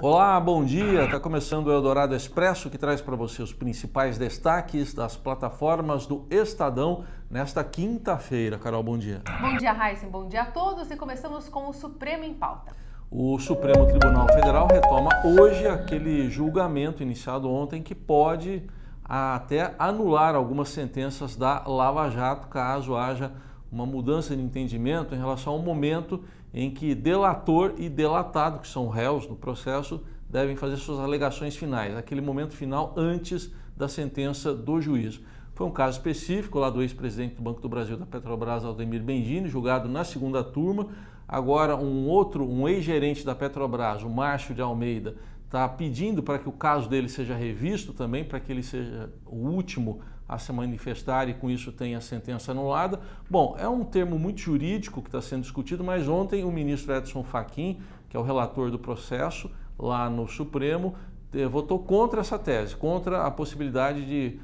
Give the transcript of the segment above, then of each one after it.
Olá, bom dia. Está começando o Eldorado Expresso, que traz para você os principais destaques das plataformas do Estadão nesta quinta-feira. Carol, bom dia. Bom dia, Raíssen. Bom dia a todos. E começamos com o Supremo em pauta. O Supremo Tribunal Federal retoma hoje aquele julgamento iniciado ontem que pode até anular algumas sentenças da Lava Jato, caso haja uma mudança de entendimento em relação ao momento em que delator e delatado, que são réus no processo, devem fazer suas alegações finais, aquele momento final antes da sentença do juízo. Foi um caso específico lá do ex-presidente do Banco do Brasil, da Petrobras, Aldemir Benjini, julgado na segunda turma. Agora um ex-gerente da Petrobras, o Márcio de Almeida, está pedindo para que o caso dele seja revisto também, para que ele seja o último a se manifestar e com isso tenha a sentença anulada. Bom, é um termo muito jurídico que está sendo discutido, mas ontem o ministro Edson Fachin, que é o relator do processo lá no Supremo, votou contra essa tese, contra a possibilidade de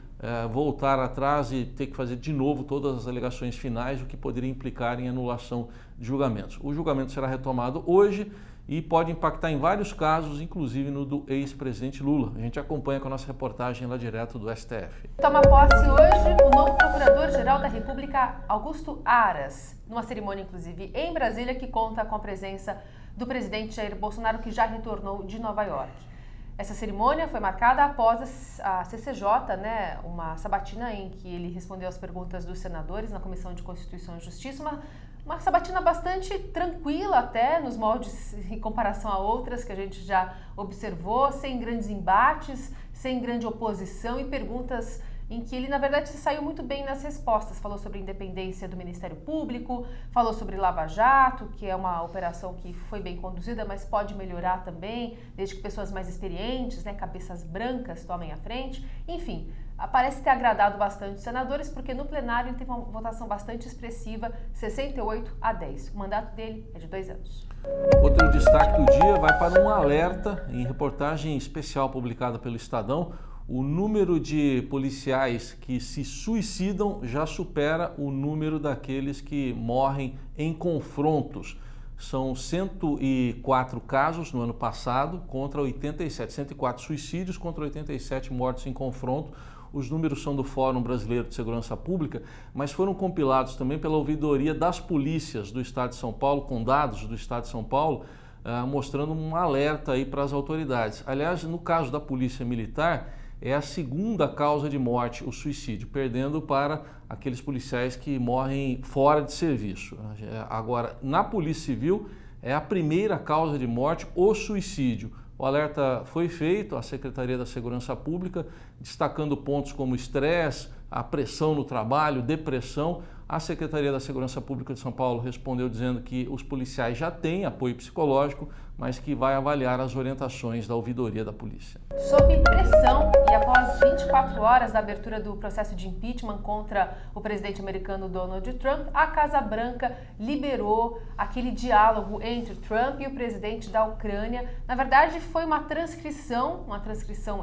voltar atrás e ter que fazer de novo todas as alegações finais, o que poderia implicar em anulação de julgamentos. O julgamento será retomado hoje e pode impactar em vários casos, inclusive no do ex-presidente Lula. A gente acompanha com a nossa reportagem lá direto do STF. Toma posse hoje o novo Procurador-Geral da República, Augusto Aras, numa cerimônia, inclusive, em Brasília, que conta com a presença do presidente Jair Bolsonaro, que já retornou de Nova York. Essa cerimônia foi marcada após a CCJ, uma sabatina em que ele respondeu às perguntas dos senadores na Comissão de Constituição e Justiça, uma sabatina bastante tranquila até, nos moldes em comparação a outras que a gente já observou, sem grandes embates, sem grande oposição e perguntas em que ele, na verdade, se saiu muito bem nas respostas. Falou sobre a independência do Ministério Público, falou sobre Lava Jato, que é uma operação que foi bem conduzida, mas pode melhorar também, desde que pessoas mais experientes, cabeças brancas tomem a frente. Enfim, parece ter agradado bastante os senadores, porque no plenário ele teve uma votação bastante expressiva, 68-10. O mandato dele é de 2 anos. Outro destaque do dia vai para um alerta em reportagem especial publicada pelo Estadão. O número de policiais que se suicidam já supera o número daqueles que morrem em confrontos. São 104 casos no ano passado contra 87, 104 suicídios contra 87 mortes em confronto. Os números são do Fórum Brasileiro de Segurança Pública, mas foram compilados também pela ouvidoria das polícias do Estado de São Paulo, com dados do Estado de São Paulo, mostrando um alerta aí para as autoridades. Aliás, no caso da Polícia Militar, é a segunda causa de morte, o suicídio, perdendo para aqueles policiais que morrem fora de serviço. Agora, na Polícia Civil, é a primeira causa de morte, o suicídio. O alerta foi feito à Secretaria da Segurança Pública, destacando pontos como estresse, a pressão no trabalho, depressão. A Secretaria da Segurança Pública de São Paulo respondeu dizendo que os policiais já têm apoio psicológico, mas que vai avaliar as orientações da ouvidoria da polícia. Sob pressão e após 24 horas da abertura do processo de impeachment contra o presidente americano Donald Trump, a Casa Branca liberou aquele diálogo entre Trump e o presidente da Ucrânia. Na verdade, foi uma transcrição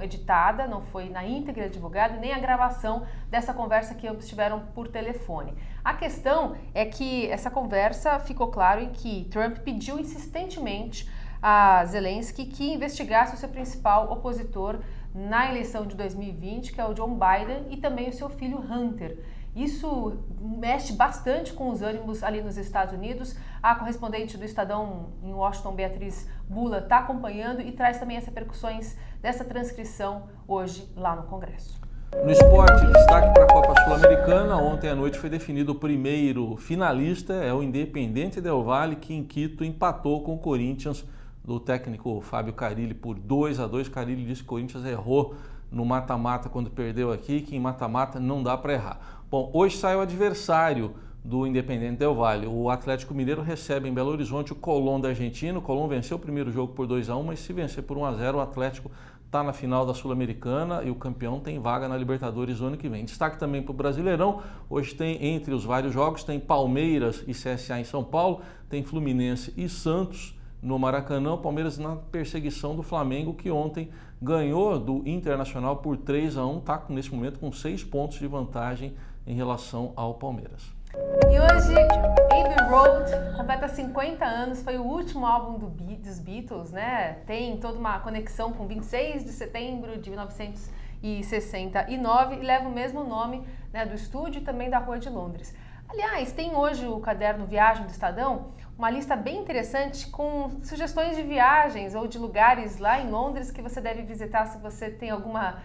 editada, não foi na íntegra divulgada, nem a gravação dessa conversa que ambos tiveram por telefone. A questão é que essa conversa ficou claro em que Trump pediu insistentemente a Zelensky que investigasse o seu principal opositor na eleição de 2020, que é o Joe Biden, e também o seu filho Hunter. Isso mexe bastante com os ânimos ali nos Estados Unidos. A correspondente do Estadão em Washington, Beatriz Bula, está acompanhando e traz também as repercussões dessa transcrição hoje lá no Congresso. No esporte, destaque para a Copa Sul-Americana. Ontem à noite foi definido o primeiro finalista, é o Independiente Del Valle, que em Quito empatou com o Corinthians, do técnico Fábio Carille, por 2-2. Carille disse que o Corinthians errou no mata-mata quando perdeu aqui, que em mata-mata não dá para errar. Bom, hoje sai o adversário do Independiente Del Valle. O Atlético Mineiro recebe em Belo Horizonte o Colón da Argentina. O Colón venceu o primeiro jogo por 2-1, mas se vencer por 1-0, o Atlético está na final da Sul-Americana e o campeão tem vaga na Libertadores no ano que vem. Destaque também para o Brasileirão. Hoje tem, entre os vários jogos, tem Palmeiras e CSA em São Paulo, tem Fluminense e Santos no Maracanã. O Palmeiras na perseguição do Flamengo, que ontem ganhou do Internacional por 3-1, está nesse momento com 6 pontos de vantagem em relação ao Palmeiras. E hoje, Avery Road completa 50 anos, foi o último álbum dos Beatles, né? Tem toda uma conexão com 26 de setembro de 1969 e leva o mesmo nome, né, do estúdio e também da Rua de Londres. Aliás, tem hoje o caderno Viagem do Estadão, uma lista bem interessante com sugestões de viagens ou de lugares lá em Londres que você deve visitar se você tem alguma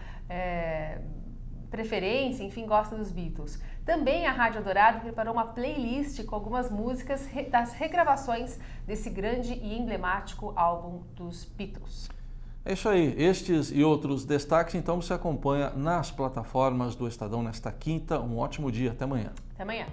preferência, enfim, gosta dos Beatles. Também a Rádio Dourado preparou uma playlist com algumas músicas das regravações desse grande e emblemático álbum dos Beatles. É isso aí, estes e outros destaques, então você acompanha nas plataformas do Estadão nesta quinta. Um ótimo dia, até amanhã. Até amanhã.